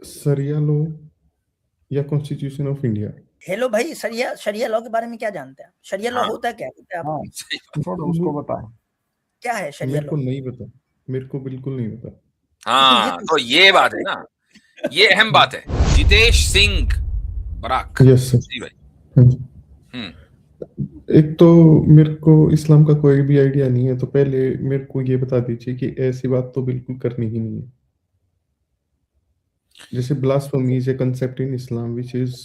सरिया लॉ या constitution of India? Hello भाई, शरिया शरिया लॉ के बारे में क्या जानते हैं? शरिया लॉ हाँ। होता क्या है हाँ, आपको? सही बात। छोड़ो उसको बताएं। क्या है शरिया मेरे लॉ? को नहीं पता, मेरे को बिल्कुल नहीं पता। हाँ, तो ये बात है ना, ये अहम बात है। जितेश सिंह बराक। Yes sir. जी भाई। हाँ जी। हम्म। एक तो मेरे को इस्लाम का कोई भी आइडिया नहीं है, तो पहले मेरे को ये बता दीजिए कि ऐसी बात तो बिल्कुल करनी ही नहीं है। जैसे blasphemy is a concept in Islam which is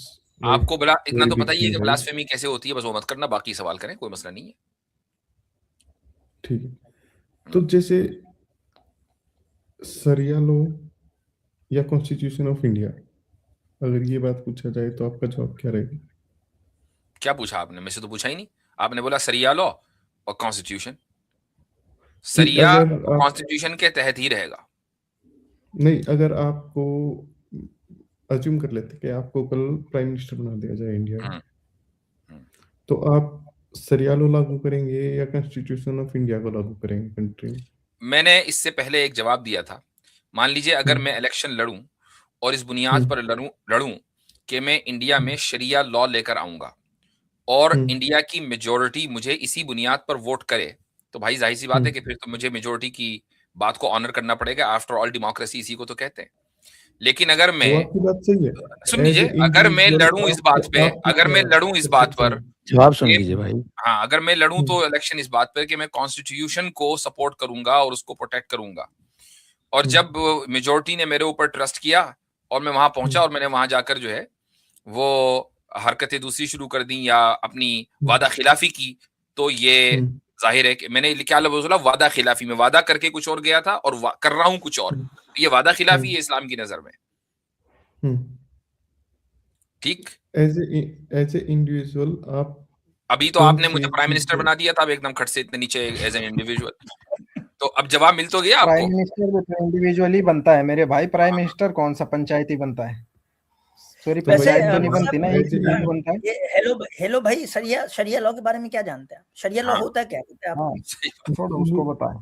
आपको बला इतना वेरी तो बिग पता ही है कि थिंग, राइट? ब्लास्फेमी कैसे होती है, बस वो मत करना, बाकी सवाल करें, कोई मसला नहीं है। ठीक है, तो जैसे सरिया लॉ या कॉन्स्टिट्यूशन ऑफ इंडिया, अगर ये बात पूछा जाए तो आपका जवाब क्या रहेगा? क्या पूछा आपने? मुझसे तो पूछा ही नहीं। आपने बोला सरिया लॉ और कॉन्स्टिट्यूशन। कि सरिया अगर आप कॉन्स्टिट्यूशन के तहत ही रहेगा। नहीं, अगर आपको अज्यूम कर लेते कि आपको कल प्राइम मिनिस्टर बना दिया जाए इंडिया का, हम्म। तो आप सरिया लॉ लागू करेंगे या कॉन्स्टिट्यूशन ऑफ इंडिया को लागू करेंगे कंट्री में? मैंने इससे पहले एक जवाब दिया था। मान लीजिए अगर मैं इलेक्शन लड़ूं और इस बुनियाद पर लड़ूं कि मैं इंडिया में शरिया लॉ लेकर आऊंगा और इंडिया की मेजोरिटी मुझे इसी बुनियाद पर वोट करे, तो भाई जाहिर सी बात है कि फिर तो मुझे मेजोरिटी की बात को ऑनर करना पड़ेगा। आफ्टर ऑल डेमोक्रेसी इसी को तो कहते हैं। लेकिन अगर वो मैं आपकी बात सही है। सुन एज लीजिए, अगर मैं लड़ूं इस बात पे, अगर मैं लड़ूं इस बात पर, जवाब सुन लीजिए भाई। हाँ, अगर मैं लड़ूं तो इलेक्शन इस बात पर कि मैं कॉन्स्टिट्यूशन को सपोर्ट करूंगा और उसको प्रोटेक्ट करूंगा, और जब मेजोरिटी ने मेरे ऊपर ट्रस्ट किया और मैं वहां पहुंचा और मैंने वहां जाकर जो है वो हरकतें दूसरी शुरू कर दी या अपनी वादा खिलाफी की, तो ये जाहिर है कि मैंने क्या लफ्ज़ बोला, वादा खिलाफी में वादा करके कुछ और गया था और कर रहा हूं कुछ और, ये वादा खिलाफी है इस्लाम की नजर में। ठीक, एज ए इंडिविजुअल आप अभी तो आपने मुझे प्राइम मिनिस्टर बना दिया था, अब एकदम खट से इतने नीचे एज एन इंडिविजुअल। तो अब जवाब मिल तो गया आपको। प्राइम मिनिस्टर भी तो इंडिविजुअली बनता है मेरे भाई। प्राइम मिनिस्टर कौन सा पंचायती बनता है? सॉरी, पंचायत तो नहीं बनती ना, एक बनता है। हेलो भाई, शरिया शरिया लॉ के बारे में क्या जानते हैं? शरिया लॉ होता क्या है आपको? हाँ, छोड़ो उसको बताएं।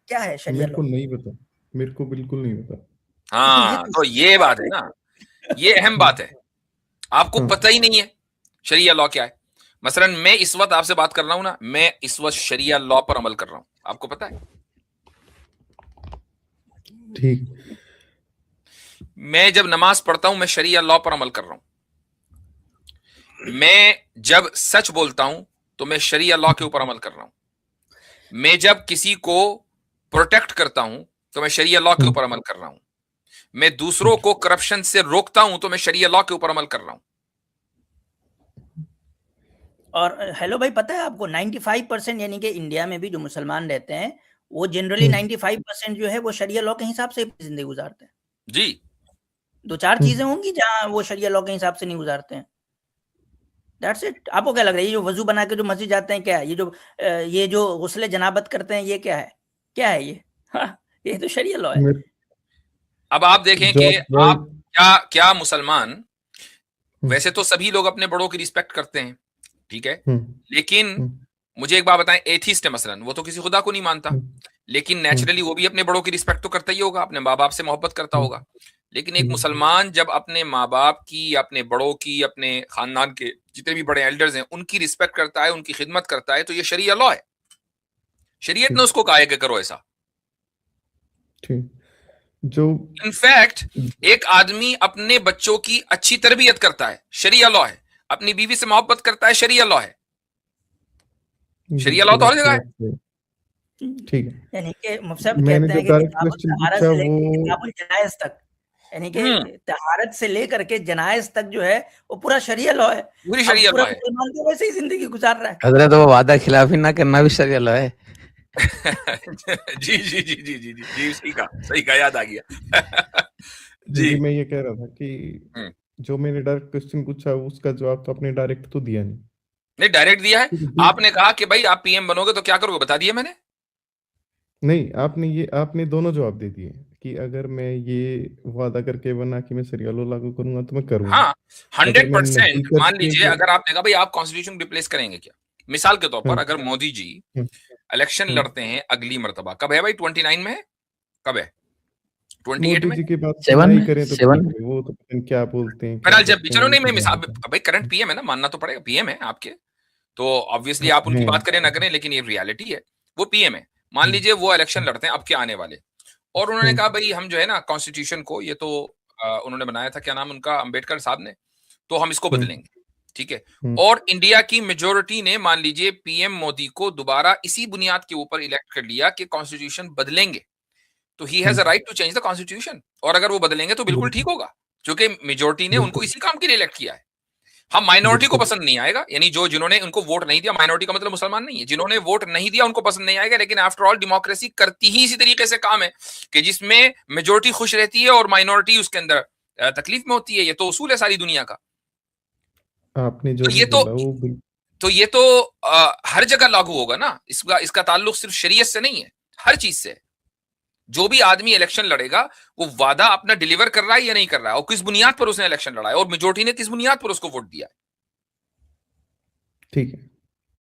क्या है शरिया मेरे लॉ? को नहीं पता, मेरे को बिल्कुल नहीं पता। हाँ, तो ये बात है ना, ये अहम बात है। आपको पता ही नहीं है शरिया लॉ क्या है। मसलन मैं इस वक्त आपसे बात कर रहा हूं ना, मैं इस वक्त शरिया लॉ पर अमल कर रहा हूं, आपको पता है? ठीक, मैं जब नमाज पढ़ता हूं मैं शरिया लॉ पर अमल कर रहा हूं। मैं जब सच बोलता हूं तो मैं शरिया लॉ के ऊपर अमल कर रहा हूं। मैं जब किसी को प्रोटेक्ट करता हूं तो मैं शरिया लॉ के ऊपर अमल कर रहा हूं। मैं दूसरों को करप्शन से रोकता हूं तो मैं शरिया लॉ के ऊपर अमल कर रहा हूं। और हेलो भाई, पता है आपको 95% यानी कि इंडिया में भी जो मुसलमान रहते हैं वो जनरली 95% जो है वो शरिया लॉ के हिसाब से जिंदगी गुजारते हैं जी। 2-4 चीजें होंगी जहां वो शरिया लॉ के हिसाब से नहीं गुजारते हैं। That's it. आपको क्या लग रहा है ये जो वजू बना के जो मस्जिद जाते हैं क्या है? ये जो गुस्ले जनाबत करते हैं ये क्या है? क्या है ये? हाँ, ये तो शरिया लॉ है। अब आप देखें कि आप क्या मुसलमान, वैसे तो सभी लोग अपने बड़ों की रिस्पेक्ट करते हैं, ठीक है, लेकिन मुझे एक बात बताएं, एथिस्ट है मसलन, वो तो किसी खुदा को नहीं मानता, लेकिन नेचुरली वो भी अपने बड़ों की रिस्पेक्ट तो करता ही होगा, अपने माँ बाप से मोहब्बत करता होगा। लेकिन एक मुसलमान जब अपने माँ बाप की, अपने बड़ों की, अपने खानदान के जितने भी बड़े एल्डर्स हैं उनकी रिस्पेक्ट करता है, उनकी खिदमत करता है, तो ये शरिया लॉ है। शरीयत ने उसको कहा है कि करो ऐसा। जो इनफैक्ट एक आदमी अपने बच्चों की अच्छी तरबियत करता है, शरिया लॉ है। अपनी बीवी से मोहब्बत करता है, शरिया लॉ है। शरिया लॉ तो हर जगह है। ठीक है, यानी कि मुफ्ती साहब कहते हैं कि किताबुल जनाइज तक, यानी कि तहारत से लेकर के जनाइज तक जो है वो पूरा शरिया लॉ है। पूरी शरिया लॉ है। मुसलमान तो वैसे ही जिंदगी गुजार रहा है। हजरत वो वादा खिलाफी ना करना भी शरिया लॉ है। जी जी जी जी जी जी, सही कहा, याद आ गया। जी, मैं ये कह रहा था कि जो मैंने डायरेक्ट क्वेश्चन पूछा उसका जवाब तो आपने डायरेक्ट तो दिया नहीं। नहीं, डायरेक्ट दिया है। आपने कहा कि भाई आप पीएम बनोगे तो क्या करोगे, बता दिया मैंने। नहीं, आपने दोनों जवाब दे दिए कि अगर मैं ये वादा करके बना कि मैं शरिया लॉ लागू करूंगा तो मैं करूंगा। हाँ, 100%। मान लीजिए अगर आपने कहा भाई आप कॉन्स्टिट्यूशन रिप्लेस करेंगे क्या, मिसाल के तौर पर अगर मोदी जी इलेक्शन लड़ते हैं अगली मर्तबा, कब है भाई, 29 में है, कब है, 28 मोदी में। जी की बात सेवन नहीं में, करें तो सेवन ठीक है, वो तो पता नहीं क्या बोलते हैं, क्या बहरहाल जब करते हैं, चलो नहीं, उनको मैं क्या मिसाल, पता। भाई करंट पीएम है ना, मानना तो पड़ेगा, पीएम है आपके, तो ऑब्वियसली आप उनकी हैं। बात करें ना करें, लेकिन ये रियलिटी है, वो पीएम है। मान लीजिए वो इलेक्शन लड़ते हैं अब के आने वाले, और उन्होंने कहा भाई हम जो है ना कॉन्स्टिट्यूशन को, ये तो उन्होंने बनाया था, क्या नाम उनका, अंबेडकर साहब ने, तो हम इसको बदलेंगे, ठीक है। और इंडिया की मेजोरिटी ने मान लीजिए पीएम मोदी को दोबारा इसी बुनियाद के ऊपर इलेक्ट कर लिया कि कॉन्स्टिट्यूशन बदलेंगे, तो he has a right to change the constitution, और अगर वो बदलेंगे तो बिल्कुल ठीक होगा, क्योंकि मेजोरिटी ने उनको इसी काम के लिए इलेक्ट किया है। हम माइनॉरिटी को पसंद नहीं आएगा, यानी जो जिन्होंने उनको वोट नहीं दिया, माइनॉरिटी का मतलब मुसलमान नहीं है, जिन्होंने वोट नहीं दिया उनको पसंद नहीं आएगा, लेकिन आफ्टर ऑल डेमोक्रेसी करती ही इसी तरीके से काम है कि जिसमें मेजोरिटी खुश रहती है और माइनॉरिटी उसके अंदर तकलीफ में होती है। ये तो उसूल है सारी दुनिया का। आपने जो तो भी ये बोला वो तो ये तो हर जगह लागू होगा ना, इसका ताल्लुक सिर्फ शरीयत से नहीं है, हर चीज से। जो भी आदमी इलेक्शन लड़ेगा वो वादा अपना डिलीवर कर रहा है या नहीं कर रहा है, और किस बुनियाद पर उसने इलेक्शन लड़ा है, और मेजोरिटी ने किस बुनियाद पर उसको वोट दिया है। ठीक है।